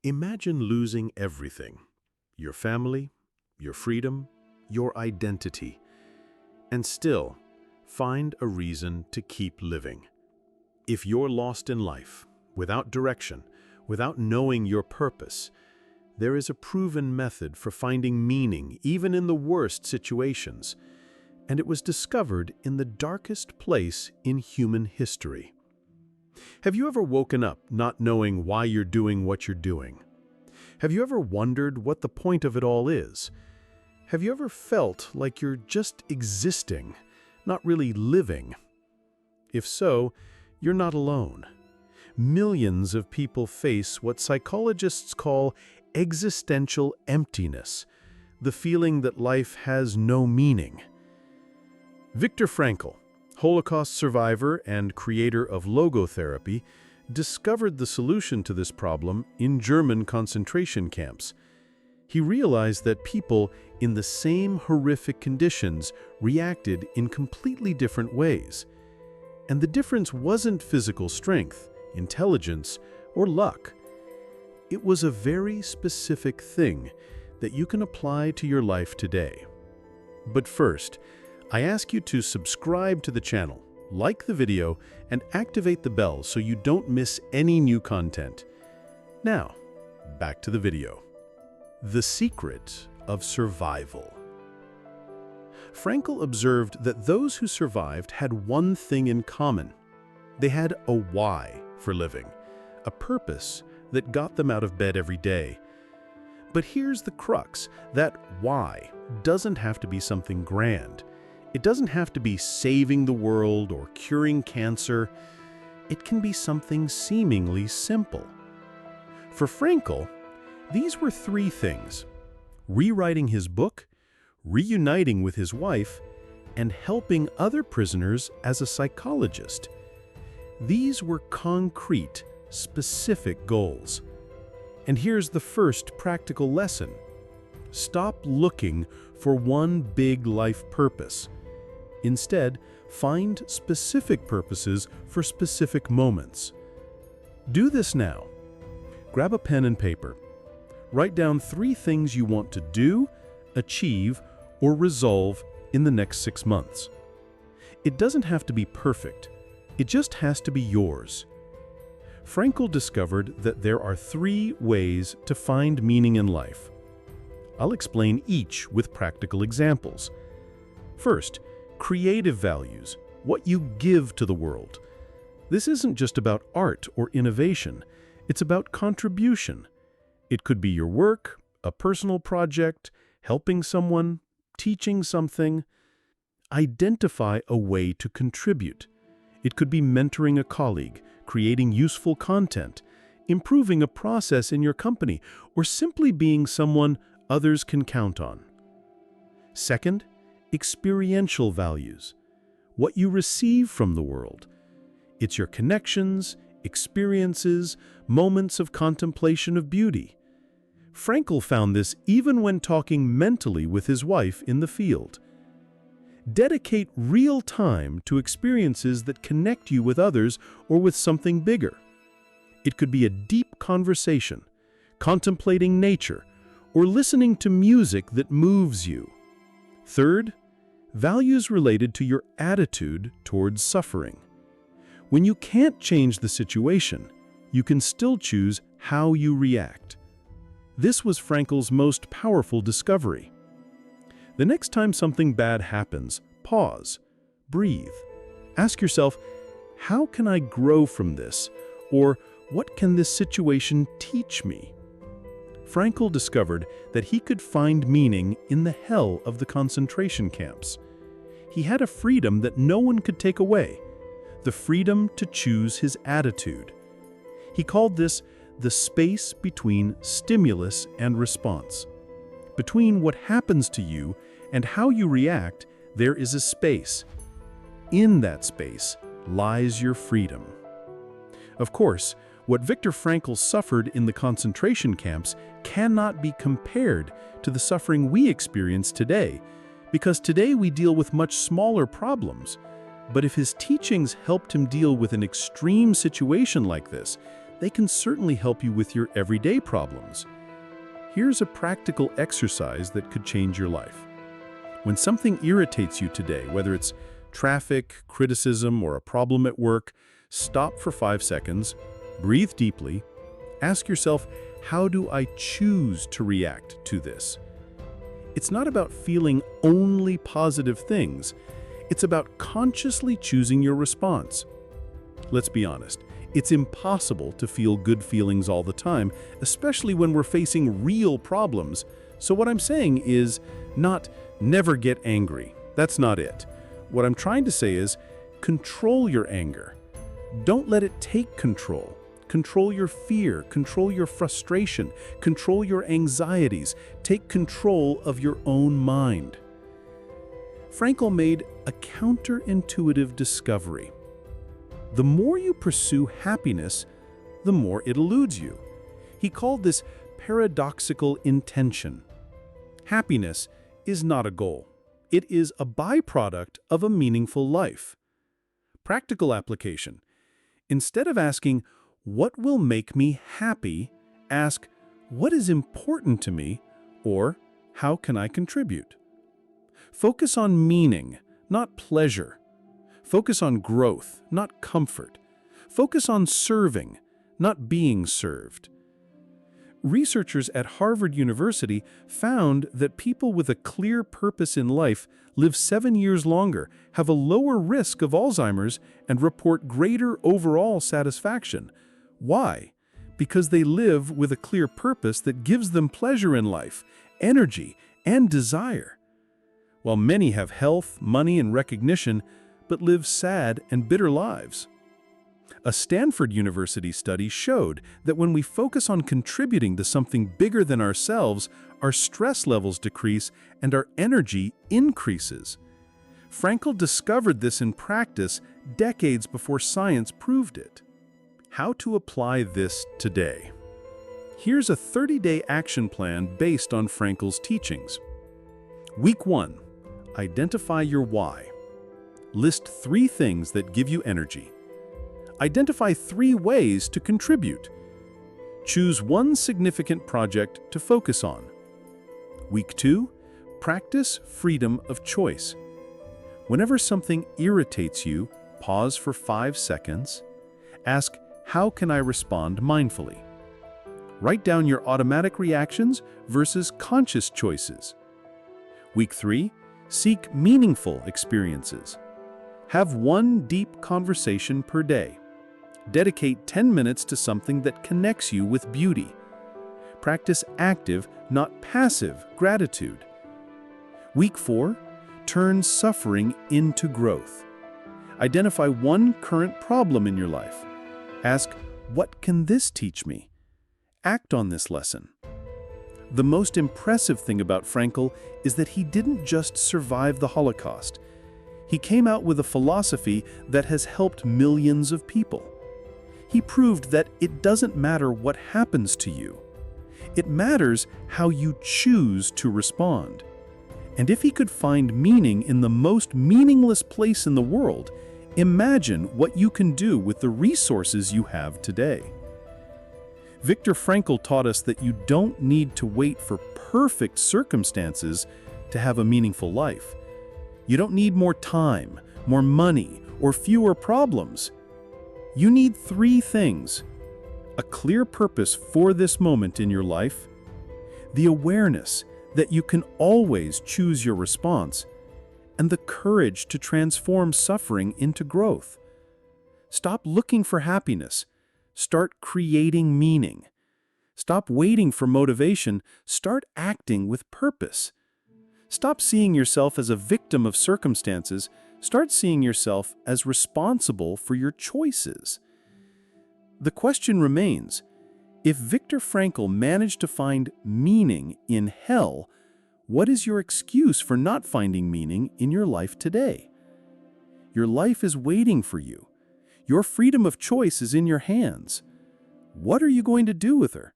Imagine losing everything: your family, your freedom, your identity, and still find a reason to keep living. If you're lost in life, without direction, without knowing your purpose, there is a proven method for finding meaning even in the worst situations, and it was discovered in the darkest place in human history. Have you ever woken up not knowing why you're doing what you're doing? Have you ever wondered what the point of it all is? Have you ever felt like you're just existing, not really living? If so, you're not alone. Millions of people face what psychologists call existential emptiness, the feeling that life has no meaning. Viktor Frankl, Holocaust survivor and creator of Logotherapy, discovered the solution to this problem in German concentration camps. He realized that people in the same horrific conditions reacted in completely different ways. And the difference wasn't physical strength, intelligence, or luck. It was a very specific thing that you can apply to your life today. But first, I ask you to subscribe to the channel, like the video, and activate the bell so you don't miss any new content. Now, back to the video. The secret of survival. Frankl observed that those who survived had one thing in common. They had a why for living, a purpose that got them out of bed every day. But here's the crux: that why doesn't have to be something grand. It doesn't have to be saving the world or curing cancer. It can be something seemingly simple. For Frankl, these were three things: rewriting his book, reuniting with his wife, and helping other prisoners as a psychologist. These were concrete, specific goals. And here's the first practical lesson: stop looking for one big life purpose. Instead, find specific purposes for specific moments. Do this now. Grab a pen and paper. Write down 3 things you want to do, achieve, or resolve in the next 6 months. It doesn't have to be perfect. It just has to be yours. Frankl discovered that there are 3 ways to find meaning in life. I'll explain each with practical examples. First, creative values, what you give to the world. This isn't just about art or innovation. It's about contribution. It could be your work, a personal project, helping someone, teaching something. Identify a way to contribute. It could be mentoring a colleague, creating useful content, improving a process in your company, or simply being someone others can count on. Second, experiential values, what you receive from the world. It's your connections, experiences, moments of contemplation of beauty. Frankl found this even when talking mentally with his wife in the field. Dedicate real time to experiences that connect you with others or with something bigger. It could be a deep conversation, contemplating nature, or listening to music that moves you. Third, values related to your attitude towards suffering. When you can't change the situation, you can still choose how you react. This was Frankl's most powerful discovery. The next time something bad happens, pause, breathe. Ask yourself, how can I grow from this? Or what can this situation teach me? Frankl discovered that he could find meaning in the hell of the concentration camps. He had a freedom that no one could take away, the freedom to choose his attitude. He called this the space between stimulus and response. Between what happens to you and how you react, there is a space. In that space lies your freedom. Of course, what Viktor Frankl suffered in the concentration camps cannot be compared to the suffering we experience today, because today we deal with much smaller problems. But if his teachings helped him deal with an extreme situation like this, they can certainly help you with your everyday problems. Here's a practical exercise that could change your life. When something irritates you today, whether it's traffic, criticism, or a problem at work, stop for 5 seconds, breathe deeply, ask yourself, how do I choose to react to this? It's not about feeling only positive things. It's about consciously choosing your response. Let's be honest, it's impossible to feel good feelings all the time, especially when we're facing real problems. So what I'm saying is not never get angry. That's not it. What I'm trying to say is control your anger. Don't let it take control. Control your fear, control your frustration, control your anxieties. Take control of your own mind. Frankl made a counterintuitive discovery. The more you pursue happiness, the more it eludes you. He called this paradoxical intention. Happiness is not a goal. It is a byproduct of a meaningful life. Practical application. Instead of asking, what will make me happy? Ask, what is important to me? Or, how can I contribute? Focus on meaning, not pleasure. Focus on growth, not comfort. Focus on serving, not being served. Researchers at Harvard University found that people with a clear purpose in life live 7 years longer, have a lower risk of Alzheimer's, and report greater overall satisfaction. Why? Because they live with a clear purpose that gives them pleasure in life, energy, and desire. While many have health, money, and recognition, but live sad and bitter lives. A Stanford University study showed that when we focus on contributing to something bigger than ourselves, our stress levels decrease and our energy increases. Frankl discovered this in practice decades before science proved it. How to apply this today? Here's a 30-day action plan based on Frankl's teachings. Week 1. Identify your why. List 3 things that give you energy. Identify 3 ways to contribute. Choose 1 significant project to focus on. Week 2. Practice freedom of choice. Whenever something irritates you, pause for 5 seconds. Ask, how can I respond mindfully? Write down your automatic reactions versus conscious choices. Week 3. Seek meaningful experiences. Have 1 deep conversation per day. Dedicate 10 minutes to something that connects you with beauty. Practice active, not passive, gratitude. Week 4. Turn suffering into growth. Identify 1 current problem in your life. Ask, what can this teach me? Act on this lesson. The most impressive thing about Frankl is that he didn't just survive the Holocaust. He came out with a philosophy that has helped millions of people. He proved that it doesn't matter what happens to you. It matters how you choose to respond. And if he could find meaning in the most meaningless place in the world, imagine what you can do with the resources you have today. Viktor Frankl taught us that you don't need to wait for perfect circumstances to have a meaningful life. You don't need more time, more money, or fewer problems. You need 3 things: a clear purpose for this moment in your life, the awareness that you can always choose your response, and the courage to transform suffering into growth. Stop looking for happiness. Start creating meaning. Stop waiting for motivation. Start acting with purpose. Stop seeing yourself as a victim of circumstances. Start seeing yourself as responsible for your choices. The question remains, if Viktor Frankl managed to find meaning in hell, what is your excuse for not finding meaning in your life today? Your life is waiting for you. Your freedom of choice is in your hands. What are you going to do with her?